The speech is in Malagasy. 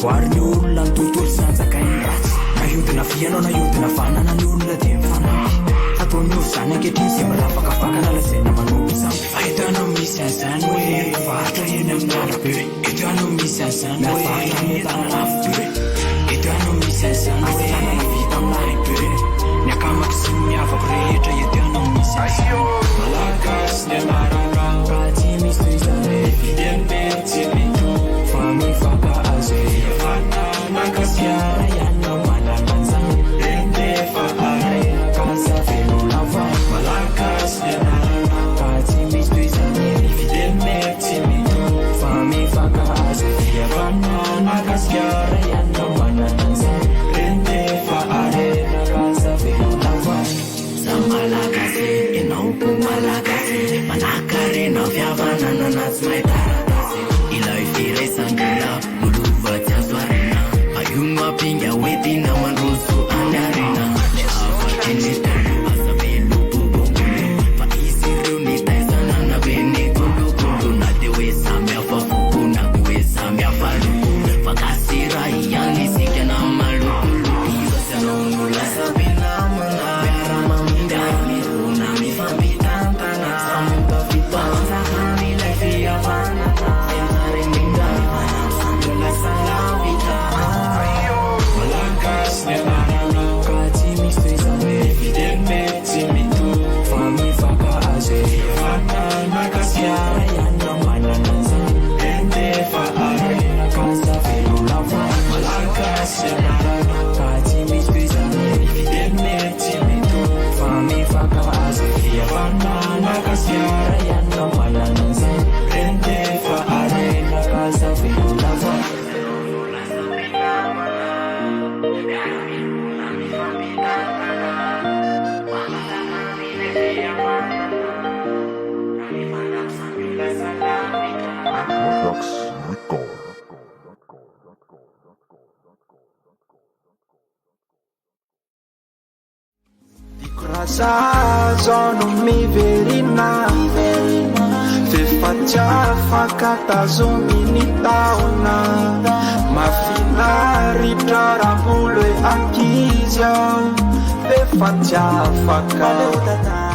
voary olona ny tontolo sanjakainy ratsy nahodina fianao nahodina vanana ny olona dia mifanampy ataony olo zany ankehitriny zay mirafakavakana lazaina manoby zany ahitanao misy an'izany hoe varotra eny amin'ny arabe eto ianao misy an'izany hoe varotra entana lafo be eto ianao misy an'izany hoe tanana vita amin'ny be ny akamako sy ny miavako rehetra eto ianao misy an'izany malagasy ny anarana raha tsy misy toizany vidiny be tsy mito fa mifaka azo efana makasiara ianao manana an'izany rendefa arena kasavelolava malagasy ny anarana raha tsy misy toizany vidiny be tsy mito fa mifaka azo efana makasiara ianao manana an'izany rendefa arena kasavelolava malagasy enao po malagasy manakarena fiavana nanazy mahitaradasy ilay firaisan-dola molova tsy azo arena ayuno apinga hoentina mandroso any arena afatry ny tolo asa velobobongolo fa izy ireo ny taizanana be ny kolokolo na dia hoe samy hafa foko na ko hoe samy hafa loko fa gasy raha ihany isika na malokolo izasy anao no lasa be namana Sono miverina Fefaccia fakatazomini taona Mafinaritra rambulo e ankizy ao Fefaccia fakatazomini